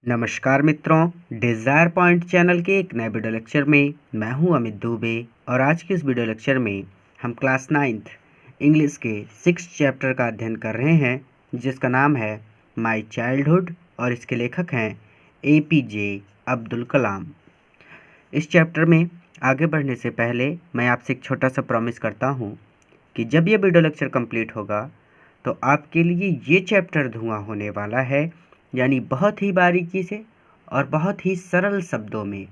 नमस्कार मित्रों, desire point channel के एक नए वीडियो लेक्चर में मैं हूं अमित दुबे। और आज के इस वीडियो लेक्चर में हम क्लास 9th इंग्लिश के 6th चैप्टर का अध्ययन कर रहे हैं, जिसका नाम है माय चाइल्डहुड और इसके लेखक हैं APJ अब्दुल कलाम। इस चैप्टर में आगे बढ़ने से पहले मैं आपसे एक छोटा सा प्रॉमिस करता हूँ कि जब ये वीडियो लेक्चर कंप्लीट होगा तो आपके लिए ये चैप्टर धुआं होने वाला है, यानी बहुत ही बारीकी से और बहुत ही सरल शब्दों में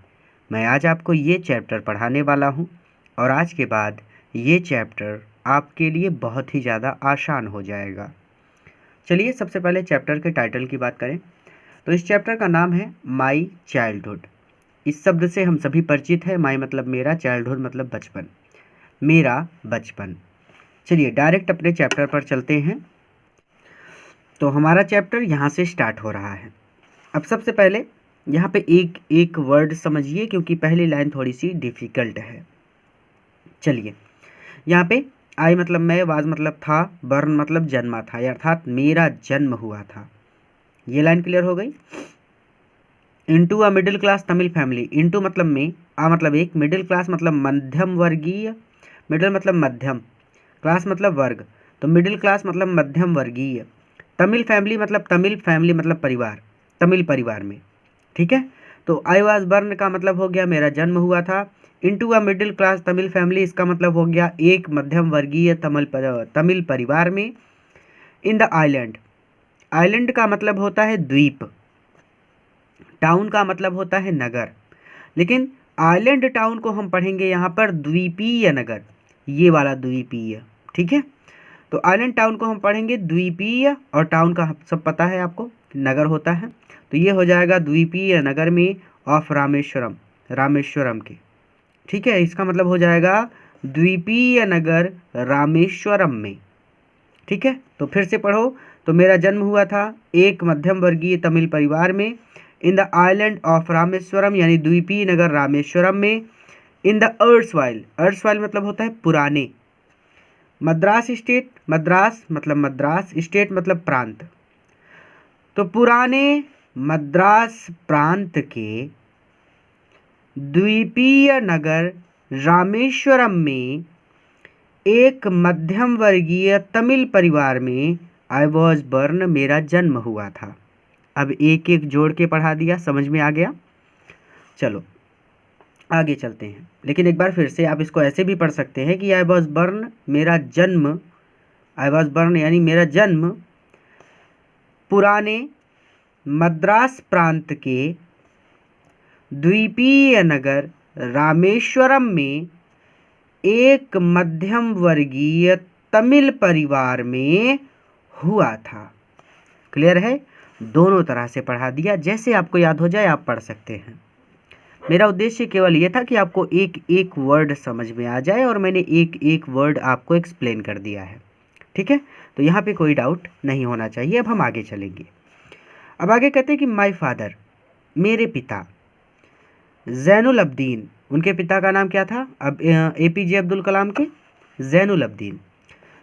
मैं आज आपको ये चैप्टर पढ़ाने वाला हूँ। और आज के बाद ये चैप्टर आपके लिए बहुत ही ज़्यादा आसान हो जाएगा। चलिए सबसे पहले चैप्टर के टाइटल की बात करें तो इस चैप्टर का नाम है माई चाइल्डहुड। इस शब्द से हम सभी परिचित हैं। माई मतलब मेरा, चाइल्डहुड मतलब बचपन, मेरा बचपन। चलिए डायरेक्ट अपने चैप्टर पर चलते हैं। तो हमारा चैप्टर यहाँ से स्टार्ट हो रहा है। अब सबसे पहले यहाँ पे एक एक वर्ड समझिए, क्योंकि पहली लाइन थोड़ी सी डिफ़िकल्ट है। चलिए, यहाँ पे आई मतलब मैं, वाज मतलब था, बर्न मतलब जन्मा था, अर्थात मेरा जन्म हुआ था। ये लाइन क्लियर हो गई। Into a middle class Tamil family, into मतलब में, आ मतलब एक, मिडिल क्लास मतलब मध्यम वर्गीय, मिडिल मतलब मध्यम, क्लास मतलब वर्ग, तो मिडिल क्लास मतलब मध्यम वर्गीय, तमिल फैमिली मतलब परिवार, तमिल परिवार में। ठीक है, तो आई वाज बर्न का मतलब हो गया मेरा जन्म हुआ था। Into a middle class Tamil family, इसका मतलब हो गया एक मध्यम वर्गीय तमिल परिवार में। इन द आइलैंड, आइलैंड का मतलब होता है द्वीप, टाउन का मतलब होता है नगर, लेकिन आइलैंड टाउन को हम पढ़ेंगे यहाँ पर द्वीपीय नगर, ये वाला द्वीपीय। ठीक है, तो आइलैंड टाउन को हम पढ़ेंगे द्वीपीय, और टाउन का सब पता है आपको, नगर होता है, तो ये हो जाएगा द्वीपीय नगर में ऑफ रामेश्वरम, रामेश्वरम के। ठीक है, इसका मतलब हो जाएगा द्वीपीय नगर रामेश्वरम में। ठीक है, तो फिर से पढ़ो। तो मेरा जन्म हुआ था एक मध्यम वर्गीय तमिल परिवार में, in the island of Rameswaram यानी द्वीपीय नगर रामेश्वरम में। इन द अर्सवाइल, अर्सवाइल मतलब होता है पुराने, मद्रास स्टेट, मद्रास मतलब मद्रास, स्टेट मतलब प्रांत, तो पुराने मद्रास प्रांत के द्वीपीय नगर रामेश्वरम में एक मध्यम वर्गीय तमिल परिवार में आई वॉज बर्न, मेरा जन्म हुआ था। अब एक एक जोड़ के पढ़ा दिया, समझ में आ गया। चलो आगे चलते हैं, लेकिन एक बार फिर से आप इसको ऐसे भी पढ़ सकते हैं कि आई वॉज बर्न, मेरा जन्म, आई वॉज बर्न यानी मेरा जन्म पुराने मद्रास प्रांत के द्वीपीय नगर रामेश्वरम में एक मध्यम वर्गीय तमिल परिवार में हुआ था। क्लियर है, दोनों तरह से पढ़ा दिया, जैसे आपको याद हो जाए आप पढ़ सकते हैं। मेरा उद्देश्य केवल ये था कि आपको एक एक वर्ड समझ में आ जाए, और मैंने एक एक वर्ड आपको एक्सप्लेन कर दिया है। ठीक है, तो यहाँ पे कोई डाउट नहीं होना चाहिए। अब हम आगे चलेंगे। अब आगे कहते हैं कि माय फादर, मेरे पिता, जैनुल अब्दीन, उनके पिता का नाम क्या था? अब APJ अब्दुल कलाम के जैनुल अब्दीन।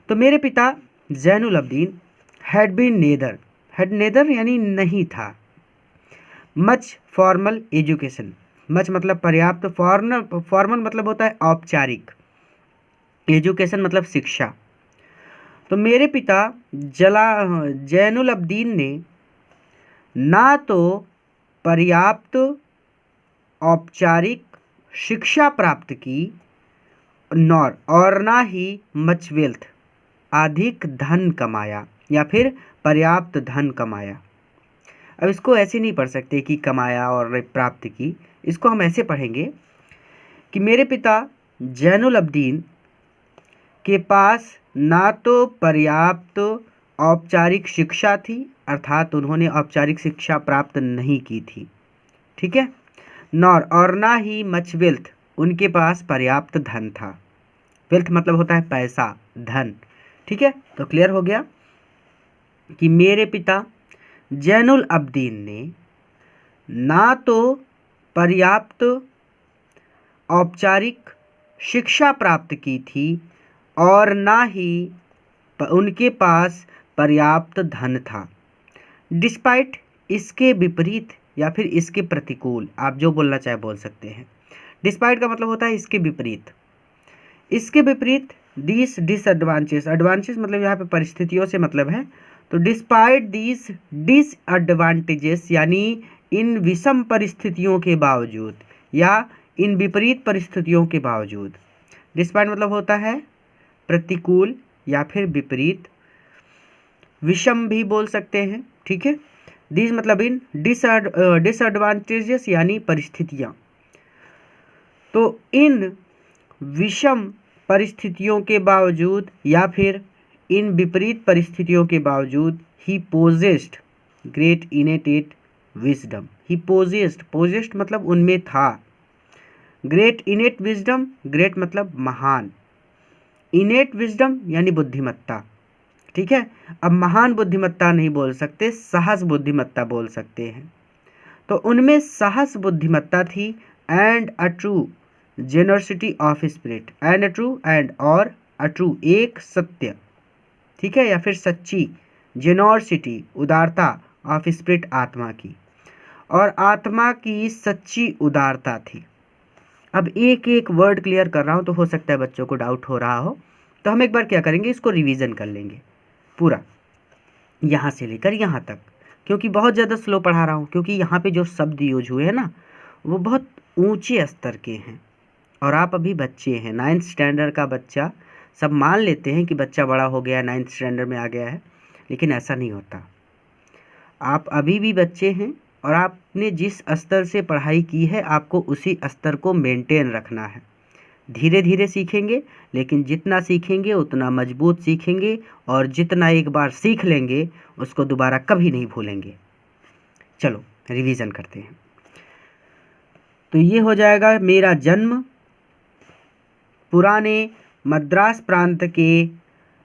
तो मेरे पिता Zainul Abdeen had been neither, had neither यानी नहीं था, मच फॉर्मल एजुकेशन, मच मतलब पर्याप्त, फॉर्मल मतलब होता है औपचारिक, एजुकेशन मतलब शिक्षा। तो मेरे पिता जैनुल अब्दीन ने ना तो पर्याप्त औपचारिक शिक्षा प्राप्त की, नॉर और ना ही मच वेल्थ, अधिक धन कमाया या फिर पर्याप्त धन कमाया। अब इसको ऐसे नहीं पढ़ सकते कि कमाया और प्राप्त की, इसको हम ऐसे पढ़ेंगे कि मेरे पिता जैनुल अब्दीन के पास ना तो पर्याप्त औपचारिक शिक्षा थी, अर्थात उन्होंने औपचारिक शिक्षा प्राप्त नहीं की थी। ठीक है, नॉर और ना ही मच वेल्थ, उनके पास पर्याप्त धन था। वेल्थ मतलब होता है पैसा, धन। ठीक है, तो क्लियर हो गया कि मेरे पिता जैनुल अब्दीन ने ना तो पर्याप्त औपचारिक शिक्षा प्राप्त की थी और ना ही उनके पास पर्याप्त धन था। डिस्पाइट, इसके विपरीत या फिर इसके प्रतिकूल, आप जो बोलना चाहे बोल सकते हैं। डिस्पाइट का मतलब होता है इसके विपरीत। इसके विपरीत दिस डिसएडवांटेजेस, एडवांटेजेस मतलब यहाँ पे परिस्थितियों से मतलब है। तो डिस्पाइट दिस डिसएडवांटेजेस यानी इन विषम परिस्थितियों के बावजूद या इन विपरीत परिस्थितियों के बावजूद। डिस्पाइट मतलब होता है प्रतिकूल या फिर विपरीत, विषम भी बोल सकते हैं, ठीक है। दिस मतलब इन डिसएडवांटेजेस यानी परिस्थितियाँ। तो इन विषम परिस्थितियों के बावजूद या फिर इन विपरीत परिस्थितियों के बावजूद ही पोजेस्ड ग्रेट इनेटेड विजडम। ही पोजेस्ड मतलब उनमें था, ग्रेट इनेट विजडम, ग्रेट मतलब महान, इनेट विजडम यानी बुद्धिमत्ता, ठीक है। अब महान बुद्धिमत्ता नहीं बोल सकते, सहज बुद्धिमत्ता बोल सकते हैं। तो उनमें सहज बुद्धिमत्ता थी and a true generosity of spirit, and a true and और अ ट्रू एक सत्य, ठीक है, या फिर सच्ची, जेनरसिटी उदारता ऑफ स्पिरिट आत्मा की, और आत्मा की सच्ची उदारता थी। अब एक एक वर्ड क्लियर कर रहा हूँ तो हो सकता है बच्चों को डाउट हो रहा हो, तो हम एक बार क्या करेंगे, इसको रिवीजन कर लेंगे पूरा यहाँ से लेकर यहाँ तक, क्योंकि बहुत ज़्यादा स्लो पढ़ा रहा हूँ, क्योंकि यहाँ पे जो शब्द यूज हुए हैं ना वो बहुत ऊंचे स्तर के हैं और आप अभी बच्चे हैं, 9th स्टैंडर्ड का बच्चा। सब मान लेते हैं कि बच्चा बड़ा हो गया, 9th स्टैंडर्ड में आ गया है, लेकिन ऐसा नहीं होता। आप अभी भी बच्चे हैं और आपने जिस स्तर से पढ़ाई की है आपको उसी स्तर को मेंटेन रखना है। धीरे धीरे सीखेंगे, लेकिन जितना सीखेंगे उतना मजबूत सीखेंगे, और जितना एक बार सीख लेंगे उसको दोबारा कभी नहीं भूलेंगे। चलो रिवीजन करते हैं। तो ये हो जाएगा, मेरा जन्म पुराने मद्रास प्रांत के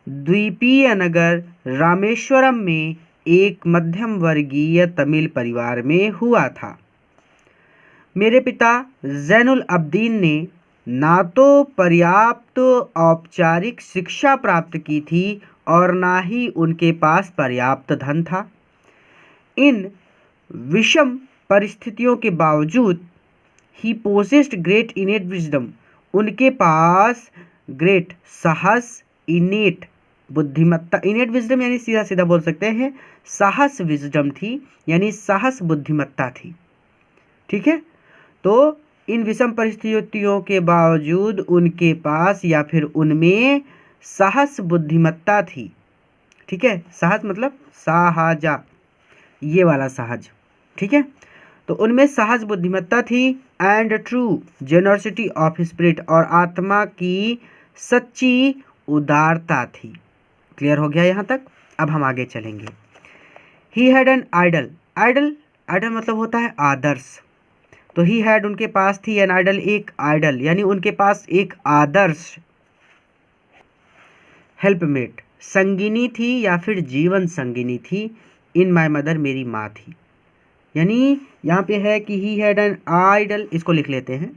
द्वीपीय नगर रामेश्वरम में एक मध्यम वर्गीय तमिल परिवार में हुआ था। मेरे पिता जैनुल अब्दीन ने ना तो पर्याप्त औपचारिक शिक्षा प्राप्त की थी और ना ही उनके पास पर्याप्त धन था। इन विषम परिस्थितियों के बावजूद ही पोसेस्ड ग्रेट इनेट विजडम, उनके पास ग्रेट साहस, इनेट बुद्धिमत्ता, इनेट विजडम यानी सीधा सीधा बोल सकते हैं साहस विजडम थी, यानी साहस बुद्धिमत्ता थी, ठीक है। तो इन विषम परिस्थितियों के बावजूद उनके पास या फिर उनमें साहस बुद्धिमत्ता थी, ठीक है। साहस मतलब साहजा, ये वाला सहज, ठीक है। तो उनमें सहज बुद्धिमत्ता थी and true generosity of spirit, और आत्मा की सच्ची उदारता थी। क्लियर हो गया यहाँ तक? अब हम आगे चलेंगे। He had an idol, idol मतलब होता है आदर्श। तो ही हैड उनके पास थी, एन आइडल एक आइडल यानी उनके पास एक आदर्श हेल्पमेट संगिनी थी या फिर जीवन संगिनी थी, इन माय मदर मेरी माँ थी। यानी यहाँ पे है कि ही हैड एन आइडल, इसको लिख लेते हैं।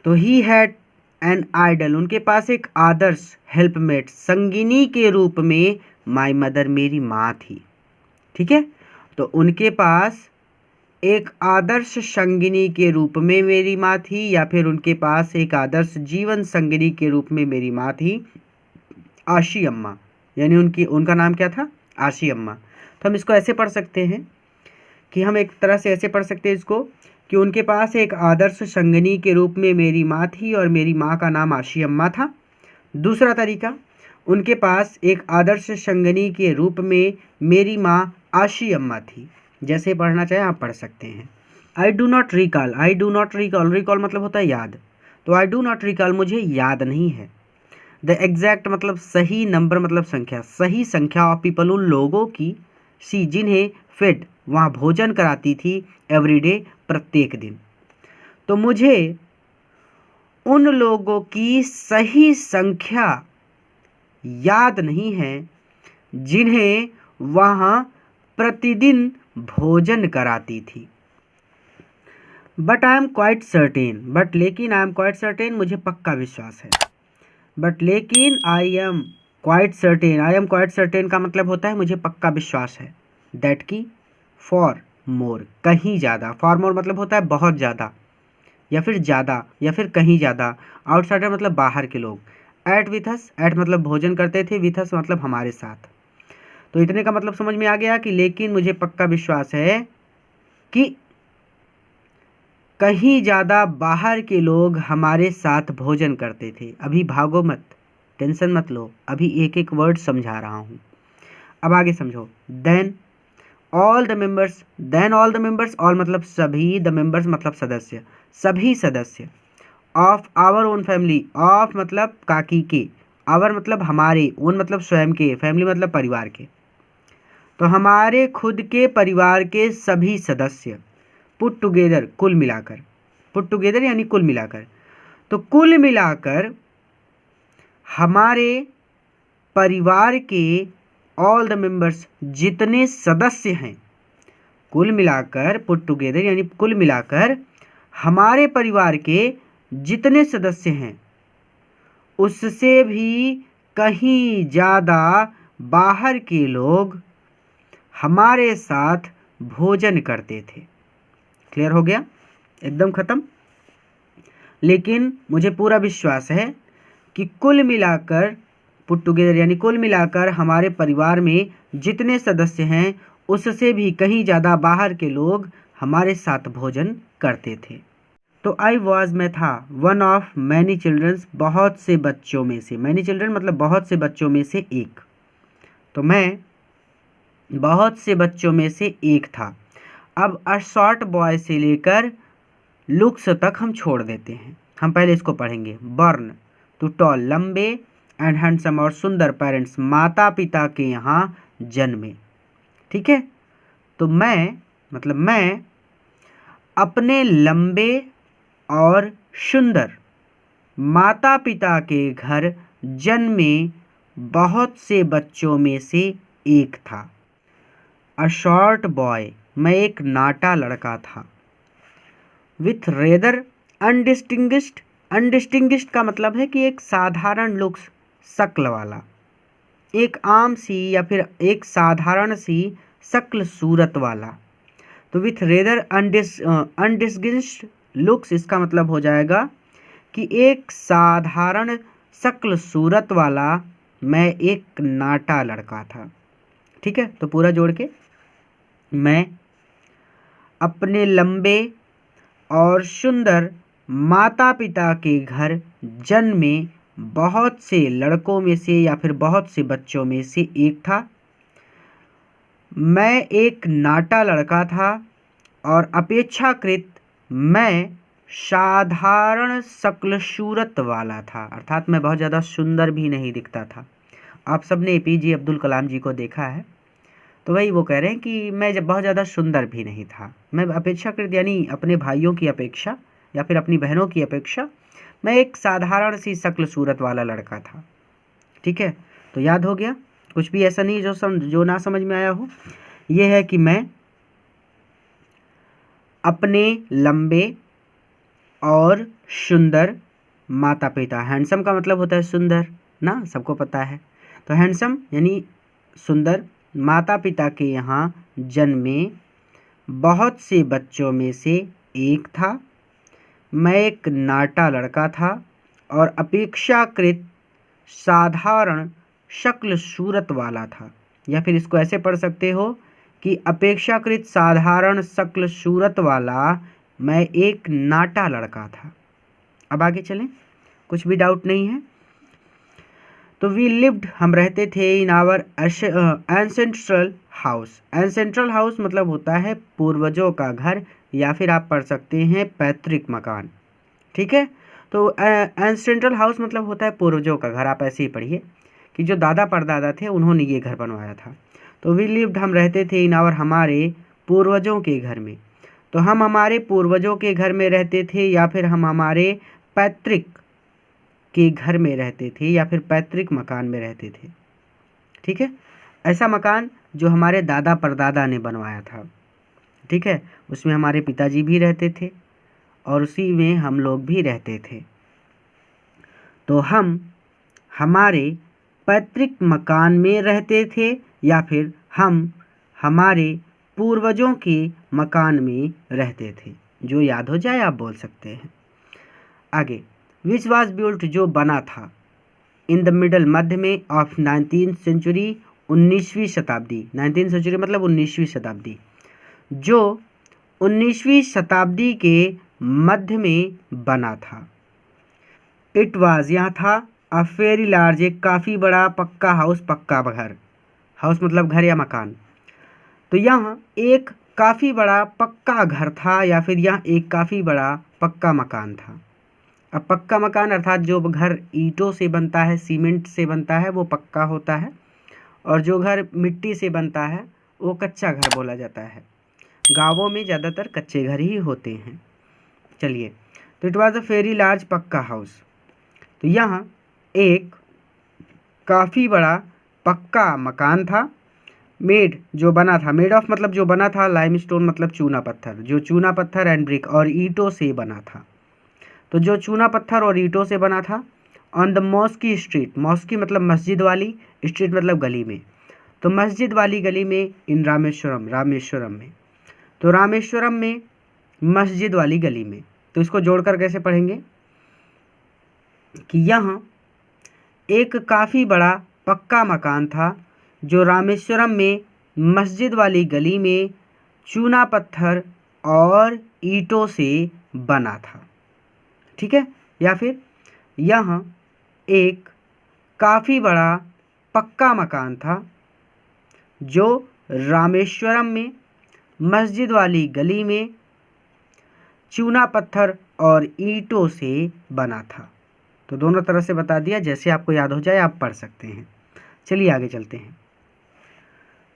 तो ही हैड एन आइडल, उनके पास एक आदर्श हेल्पमेट संगिनी के रूप में माय मदर मेरी माँ थी, ठीक है। तो उनके पास एक आदर्श संगिनी के रूप में मेरी माँ थी या फिर उनके पास एक आदर्श जीवन संगिनी के रूप में मेरी माँ थी, आशी अम्मा, यानी उनका नाम क्या था? आशी अम्मा। तो हम इसको ऐसे पढ़ सकते हैं कि हम एक तरह से ऐसे पढ़ सकते हैं इसको कि उनके पास एक आदर्श संगिनी के रूप में मेरी माँ थी और मेरी माँ का नाम आशी अम्मा था। दूसरा तरीका, उनके पास एक आदर्श संगिनी के रूप में मेरी माँ आशी अम्मा थी। जैसे पढ़ना चाहे आप पढ़ सकते हैं। I do not recall, I do not recall, recall मतलब होता है याद। तो आई डू नॉट रिकॉल मुझे याद नहीं है। द एग्जैक्ट मतलब सही, नंबर मतलब संख्या, सही संख्या ऑफ पीपल उन लोगों की, सी जिन्हें फेड वहाँ भोजन कराती थी, एवरीडे प्रत्येक दिन। तो मुझे उन लोगों की सही संख्या याद नहीं है जिन्हें वहाँ प्रतिदिन भोजन कराती थी। But I am quite certain, but लेकिन आई एम क्वाइट सर्टेन मुझे पक्का विश्वास है। बट लेकिन I am quite certain, I am quite certain का मतलब होता है मुझे पक्का विश्वास है। दैट की फॉर मोर, कहीं ज़्यादा। फार मोर मतलब होता है बहुत ज़्यादा या फिर कहीं ज़्यादा। आउटसाइडर मतलब बाहर के लोग। एट विथ अस, एट मतलब भोजन करते थे, विथ अस मतलब हमारे साथ। तो इतने का मतलब समझ में आ गया कि लेकिन मुझे पक्का विश्वास है कि कहीं ज़्यादा बाहर के लोग हमारे साथ भोजन करते थे। अभी भागो मत, टेंशन मत लो, अभी एक एक वर्ड समझा रहा हूँ। अब आगे समझो। Then all the members, then all the members, all मतलब सभी, द मेंबर्स मतलब सदस्य, सभी सदस्य of our own family, of मतलब काकी के, आवर मतलब हमारे, ओन मतलब स्वयं के, फैमिली मतलब परिवार के, तो हमारे खुद के परिवार के सभी सदस्य, पुट टुगेदर कुल मिलाकर, पुट टुगेदर यानी कुल मिलाकर, तो कुल मिलाकर हमारे परिवार के ऑल द मेंबर्स जितने सदस्य हैं, कुल मिलाकर पुट टुगेदर यानी कुल मिलाकर हमारे परिवार के जितने सदस्य हैं उससे भी कहीं ज़्यादा बाहर के लोग हमारे साथ भोजन करते थे। क्लियर हो गया? एकदम ख़त्म। लेकिन मुझे पूरा विश्वास है कि कुल मिलाकर पुट टुगेदर यानी कुल मिलाकर हमारे परिवार में जितने सदस्य हैं उससे भी कहीं ज़्यादा बाहर के लोग हमारे साथ भोजन करते थे। तो आई वॉज, मैं था, वन ऑफ मैनी चिल्ड्रंस, बहुत से बच्चों में से, मैनी चिल्ड्रन मतलब बहुत से बच्चों में से एक, तो मैं बहुत से बच्चों में से एक था। अब अ शॉर्ट बॉय से लेकर लुक्स तक हम छोड़ देते हैं। हम पहले इसको पढ़ेंगे। बर्न टू टॉल, लंबे, एंड हैंडसम और सुंदर, पेरेंट्स माता पिता के यहाँ जन्मे। ठीक है, तो मैं अपने लंबे और सुंदर माता पिता के घर जन्मे बहुत से बच्चों में से एक था। अ शॉर्ट बॉय, मैं एक नाटा लड़का था। विथ रेदर अनडिस्टिंग्विश्ड, अनडिस्टिंग्विश्ड का मतलब है कि एक साधारण लुक्स, शक्ल वाला, एक आम सी या फिर एक साधारण सी शक्ल सूरत वाला। तो विथ रेदर अनडिस्टिंग्विश्ड लुक्स, इसका मतलब हो जाएगा कि एक साधारण शक्ल सूरत वाला मैं एक नाटा लड़का था। ठीक है, तो पूरा जोड़ के, मैं अपने लंबे और सुंदर माता पिता के घर जन्मे बहुत से लड़कों में से या फिर बहुत से बच्चों में से एक था। मैं एक नाटा लड़का था और अपेक्षाकृत मैं साधारण शक्ल सूरत वाला था, अर्थात मैं बहुत ज़्यादा सुंदर भी नहीं दिखता था। आप सबने एपीजे अब्दुल कलाम जी को देखा है, तो वही वो कह रहे हैं कि मैं जब बहुत ज़्यादा सुंदर भी नहीं था, मैं अपेक्षाकृत यानी अपने भाइयों की अपेक्षा या फिर अपनी बहनों की अपेक्षा मैं एक साधारण सी शक्ल सूरत वाला लड़का था। ठीक है, तो याद हो गया? कुछ भी ऐसा नहीं जो ना समझ में आया हो। ये है कि मैं अपने लंबे और सुंदर माता पिता, हैंडसम का मतलब होता है सुंदर ना, सबको पता है। तो हैंडसम यानी सुंदर माता पिता के यहाँ जन्मे बहुत से बच्चों में से एक था। मैं एक नाटा लड़का था और अपेक्षाकृत साधारण शक्ल सूरत वाला था, या फिर इसको ऐसे पढ़ सकते हो कि अपेक्षाकृत साधारण शक्ल सूरत वाला मैं एक नाटा लड़का था। अब आगे चलें, कुछ भी डाउट नहीं है। तो वी लिव्ड, हम रहते थे, इन आवर एंसेंट्रल हाउस। एंसेंट्रल हाउस मतलब होता है पूर्वजों का घर, या फिर आप पढ़ सकते हैं पैतृक मकान। ठीक है, तो एंसेंट्रल हाउस मतलब होता है पूर्वजों का घर। आप ऐसे ही पढ़िए कि जो दादा परदादा थे उन्होंने ये घर बनवाया था। तो वी लिव्ड, हम रहते थे, इन आवर हमारे पूर्वजों के घर में। तो हम हमारे पूर्वजों के घर में रहते थे या फिर हम हमारे पैतृक के घर में रहते थे या फिर पैतृक मकान में रहते थे। ठीक है, ऐसा मकान जो हमारे दादा परदादा ने बनवाया था। ठीक है, उसमें हमारे पिताजी भी रहते थे और उसी में हम लोग भी रहते थे। तो हम हमारे पैतृक मकान में रहते थे या फिर हम हमारे पूर्वजों के मकान में रहते थे। जो याद हो जाए आप बोल सकते हैं। आगे, विच वाज बिल्ट, जो बना था, इन द मिडल, मध्य में, ऑफ 19th सेंचुरी, 19वीं शताब्दी। 19th सेंचुरी मतलब 19वीं शताब्दी, जो 19वीं शताब्दी के मध्य में बना था। इट वाज, यहाँ था, अ वेरी लार्ज, एक काफ़ी बड़ा पक्का हाउस, पक्का घर, हाउस मतलब घर या मकान। तो यहाँ एक काफ़ी बड़ा पक्का घर था या फिर यहाँ एक काफ़ी बड़ा पक्का मकान था। अब पक्का मकान अर्थात जो घर ईंटों से बनता है, सीमेंट से बनता है, वो पक्का होता है, और जो घर मिट्टी से बनता है वो कच्चा घर बोला जाता है। गांवों में ज़्यादातर कच्चे घर ही होते हैं। चलिए, तो it was a very large पक्का हाउस। तो यहाँ एक काफ़ी बड़ा पक्का मकान था। मेड, जो बना था, मेड ऑफ मतलब जो बना था, लाइमस्टोन मतलब चूना पत्थर, जो चूना पत्थर एंड ब्रिक और ईंटों से बना था। तो जो चूना पत्थर और ईंटों से बना था। ऑन द मॉस्की स्ट्रीट, मॉस्की मतलब मस्जिद वाली, स्ट्रीट मतलब गली में, तो मस्जिद वाली गली में, इन रामेश्वरम, रामेश्वरम में, तो रामेश्वरम में मस्जिद वाली गली में। तो इसको जोड़कर कैसे पढ़ेंगे कि यहाँ एक काफ़ी बड़ा पक्का मकान था जो रामेश्वरम में मस्जिद वाली गली में चूना पत्थर और ईंटों से बना था। ठीक है, या फिर यहाँ एक काफ़ी बड़ा पक्का मकान था जो रामेश्वरम में मस्जिद वाली गली में चूना पत्थर और ईंटों से बना था। तो दोनों तरह से बता दिया, जैसे आपको याद हो जाए आप पढ़ सकते हैं। चलिए आगे चलते हैं।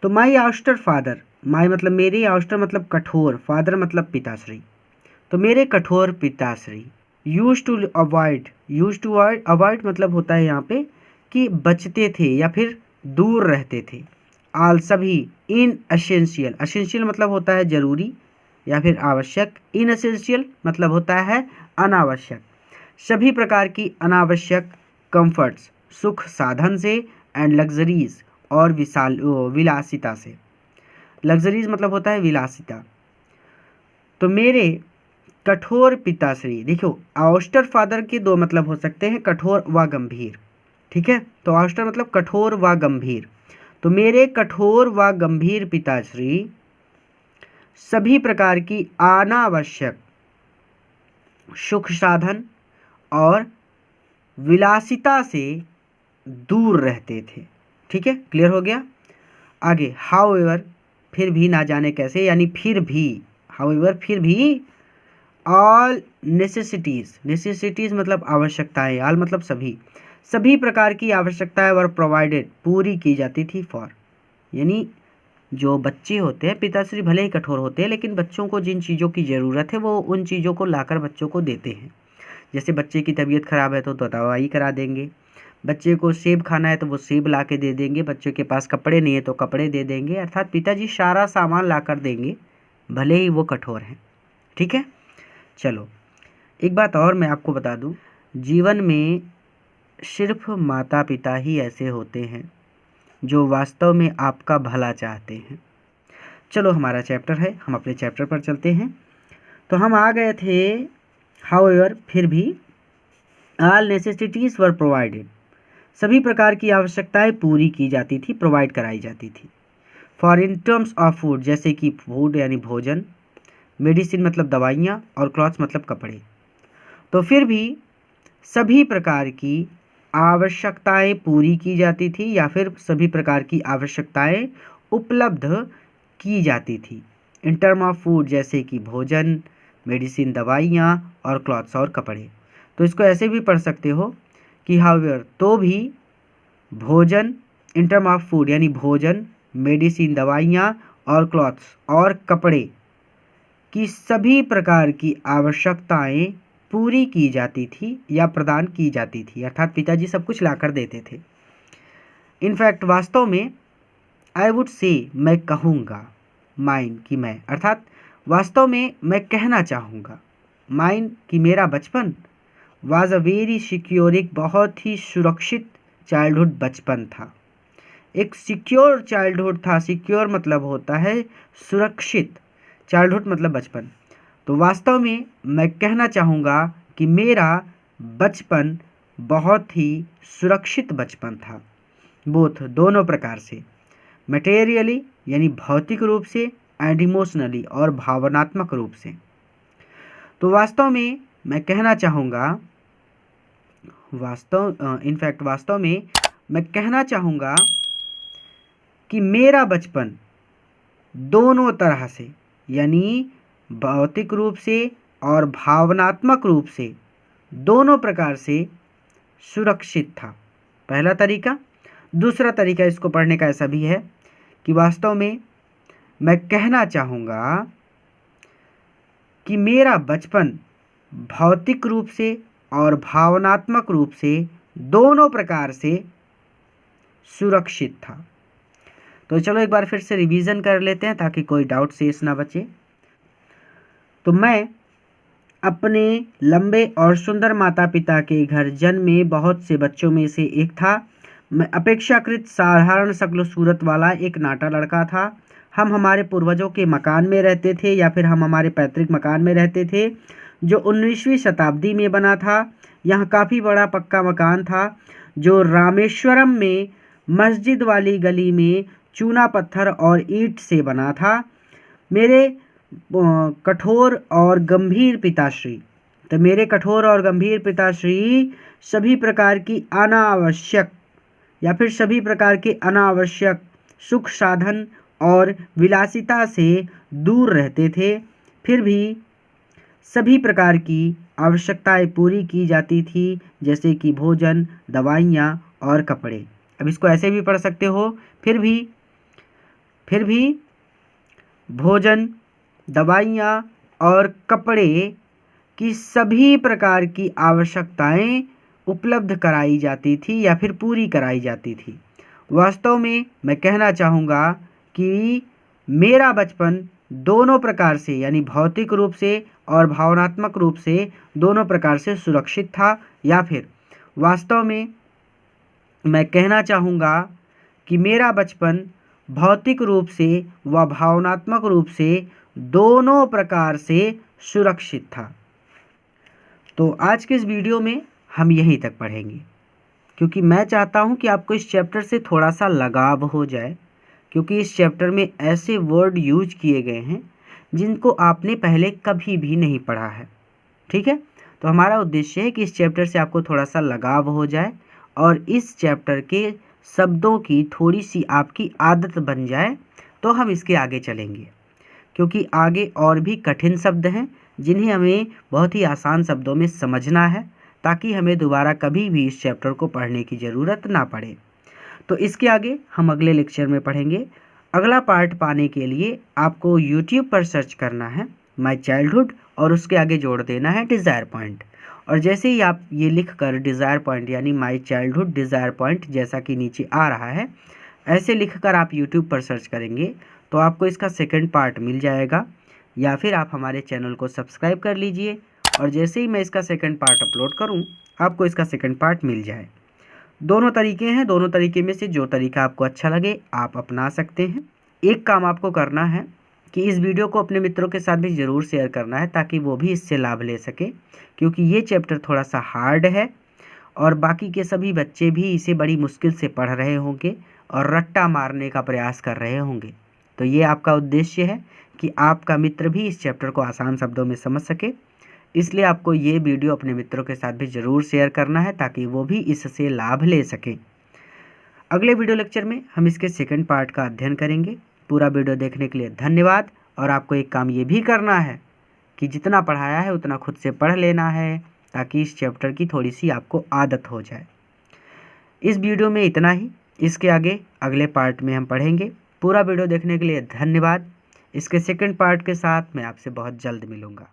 तो माई आउस्टर फादर, माई मतलब मेरे, आउस्टर मतलब कठोर, फादर मतलब पिताश्री। तो मेरे कठोर पिताश्री use to avoid, use to avoid मतलब होता है यहाँ पे कि बचते थे या फिर दूर रहते थे। आल सभी, इन असेंशियल, असेंशियल मतलब होता है जरूरी या फिर आवश्यक, इन असेंशियल मतलब होता है अनावश्यक, सभी प्रकार की अनावश्यक कंफर्ट्स, सुख साधन से, एंड लग्जरीज और विशाल विलासिता से। लग्जरीज मतलब होता है विलासिता। तो मेरे कठोर पिताश्री, देखो आउस्टर फादर के दो मतलब हो सकते हैं, कठोर व गंभीर। ठीक है, तो आउस्टर मतलब कठोर व गंभीर। तो मेरे कठोर व गंभीर पिताश्री सभी प्रकार की अनावश्यक सुख साधन और विलासिता से दूर रहते थे। ठीक है, क्लियर हो गया। आगे, हाउएवर, फिर भी, ना जाने कैसे, यानी फिर भी, हाउएवर फिर भी, ऑल नेसेसिटीज़, नेसेसिटीज़ मतलब आवश्यकताएं, ऑल मतलब सभी, सभी प्रकार की आवश्यकताएं वर प्रोवाइडेड, पूरी की जाती थी, फॉर, यानी जो बच्चे होते हैं, पिताश्री भले ही कठोर होते हैं लेकिन बच्चों को जिन चीज़ों की ज़रूरत है वो उन चीज़ों को लाकर बच्चों को देते हैं। जैसे बच्चे की तबीयत ख़राब है तो दवाई करा देंगे, बच्चे को सेब खाना है तो वो सेब ला के दे देंगे, बच्चों के पास कपड़े नहीं है तो कपड़े दे देंगे, अर्थात पिताजी सारा सामान ला कर देंगे भले ही वो कठोर हैं। ठीक है, चलो एक बात और मैं आपको बता दूं, जीवन में सिर्फ माता पिता ही ऐसे होते हैं जो वास्तव में आपका भला चाहते हैं। चलो हमारा चैप्टर है, हम अपने चैप्टर पर चलते हैं। तो हम आ गए थे, हाउएवर फिर भी, ऑल नेसेसिटीज़ वर प्रोवाइडेड, सभी प्रकार की आवश्यकताएं पूरी की जाती थी, प्रोवाइड कराई जाती थी। For in terms of food, जैसे कि फूड यानी भोजन, मेडिसिन मतलब दवाइयाँ, और क्लॉथ्स मतलब कपड़े। तो फिर भी सभी प्रकार की आवश्यकताएं पूरी की जाती थी या फिर सभी प्रकार की आवश्यकताएं उपलब्ध की जाती थी। इन टर्म ऑफ फूड, जैसे कि भोजन, मेडिसिन दवाइयाँ, और क्लॉथ्स और कपड़े। तो इसको ऐसे भी पढ़ सकते हो कि हाउएवर, तो भी भोजन, इन टर्म ऑफ फूड यानी भोजन, मेडिसिन दवाइयाँ और क्लॉथ्स और कपड़े की सभी प्रकार की आवश्यकताएं पूरी की जाती थी या प्रदान की जाती थी, अर्थात पिताजी सब कुछ लाकर देते थे। इनफैक्ट वास्तव में, आई वुड से मैं कहूँगा, माइन की मैं, अर्थात वास्तव में मैं कहना चाहूँगा, माइन की मेरा बचपन, वाज अ वेरी सिक्योर, एक बहुत ही सुरक्षित चाइल्डहुड बचपन था। एक सिक्योर चाइल्डहुड था। सिक्योर मतलब होता है सुरक्षित, चाइल्डहुड मतलब बचपन। तो वास्तव में मैं कहना चाहूँगा कि मेरा बचपन बहुत ही सुरक्षित बचपन था, बोथ दोनों प्रकार से, मटेरियली यानी भौतिक रूप से, एंड इमोशनली और भावनात्मक रूप से। तो वास्तव में मैं कहना चाहूँगा, वास्तव में मैं कहना चाहूँगा कि मेरा बचपन दोनों तरह से यानी भौतिक रूप से और भावनात्मक रूप से दोनों प्रकार से सुरक्षित था, पहला तरीका। दूसरा तरीका इसको पढ़ने का ऐसा भी है कि वास्तव में मैं कहना चाहूँगा कि मेरा बचपन भौतिक रूप से और भावनात्मक रूप से दोनों प्रकार से सुरक्षित था। तो चलो एक बार फिर से रिवीजन कर लेते हैं ताकि कोई डाउट शेष ना बचे। तो मैं अपने लंबे और सुंदर माता पिता के घर जन्मे बहुत से बच्चों में से एक था। मैं अपेक्षाकृत साधारण शक्ल सूरत वाला एक नाटा लड़का था। हम हमारे पूर्वजों के मकान में रहते थे या फिर हम हमारे पैतृक मकान में रहते थे जो 19वीं शताब्दी में बना था। यह काफ़ी बड़ा पक्का मकान था जो रामेश्वरम में मस्जिद वाली गली में चूना पत्थर और ईंट से बना था। मेरे कठोर और गंभीर पिताश्री, तो मेरे कठोर और गंभीर पिताश्री सभी प्रकार की अनावश्यक या फिर सभी प्रकार के अनावश्यक सुख साधन और विलासिता से दूर रहते थे। फिर भी सभी प्रकार की आवश्यकताएं पूरी की जाती थी, जैसे कि भोजन, दवाइयाँ और कपड़े। अब इसको ऐसे भी पढ़ सकते हो, फिर भी भोजन, दवाइयाँ और कपड़े की सभी प्रकार की आवश्यकताएं उपलब्ध कराई जाती थी या फिर पूरी कराई जाती थी। वास्तव में मैं कहना चाहूँगा कि मेरा बचपन दोनों प्रकार से यानी भौतिक रूप से और भावनात्मक रूप से दोनों प्रकार से सुरक्षित था, या फिर वास्तव में मैं कहना चाहूँगा कि मेरा बचपन भौतिक रूप से व भावनात्मक रूप से दोनों प्रकार से सुरक्षित था। तो आज के इस वीडियो में हम यहीं तक पढ़ेंगे, क्योंकि मैं चाहता हूं कि आपको इस चैप्टर से थोड़ा सा लगाव हो जाए, क्योंकि इस चैप्टर में ऐसे वर्ड यूज किए गए हैं जिनको आपने पहले कभी भी नहीं पढ़ा है। ठीक है, तो हमारा उद्देश्य है कि इस चैप्टर से आपको थोड़ा सा लगाव हो जाए और इस चैप्टर के शब्दों की थोड़ी सी आपकी आदत बन जाए, तो हम इसके आगे चलेंगे। क्योंकि आगे और भी कठिन शब्द हैं जिन्हें हमें बहुत ही आसान शब्दों में समझना है, ताकि हमें दोबारा कभी भी इस चैप्टर को पढ़ने की ज़रूरत ना पड़े। तो इसके आगे हम अगले लेक्चर में पढ़ेंगे। अगला पार्ट पाने के लिए आपको YouTube पर सर्च करना है माई चाइल्डहुड और उसके आगे जोड़ देना है डिज़ायर पॉइंट। और जैसे ही आप ये लिख कर डिज़ायर पॉइंट यानी माई चाइल्डहुड डिज़ायर पॉइंट जैसा कि नीचे आ रहा है, ऐसे लिख कर आप YouTube पर सर्च करेंगे तो आपको इसका सेकंड पार्ट मिल जाएगा, या फिर आप हमारे चैनल को सब्सक्राइब कर लीजिए और जैसे ही मैं इसका सेकंड पार्ट अपलोड करूं आपको इसका सेकंड पार्ट मिल जाए। दोनों तरीके हैं, दोनों तरीके में से जो तरीका आपको अच्छा लगे आप अपना सकते हैं। एक काम आपको करना है कि इस वीडियो को अपने मित्रों के साथ भी ज़रूर शेयर करना है ताकि वो भी इससे लाभ ले सके, क्योंकि ये चैप्टर थोड़ा सा हार्ड है और बाकी के सभी बच्चे भी इसे बड़ी मुश्किल से पढ़ रहे होंगे और रट्टा मारने का प्रयास कर रहे होंगे। तो ये आपका उद्देश्य है कि आपका मित्र भी इस चैप्टर को आसान शब्दों में समझ सके, इसलिए आपको ये वीडियो अपने मित्रों के साथ भी ज़रूर शेयर करना है ताकि वो भी इससे लाभ ले सकें। अगले वीडियो लेक्चर में हम इसके सेकंड पार्ट का अध्ययन करेंगे। पूरा वीडियो देखने के लिए धन्यवाद। और आपको एक काम ये भी करना है कि जितना पढ़ाया है उतना खुद से पढ़ लेना है ताकि इस चैप्टर की थोड़ी सी आपको आदत हो जाए। इस वीडियो में इतना ही, इसके आगे अगले पार्ट में हम पढ़ेंगे। पूरा वीडियो देखने के लिए धन्यवाद। इसके सेकंड पार्ट के साथ मैं आपसे बहुत जल्द मिलूँगा।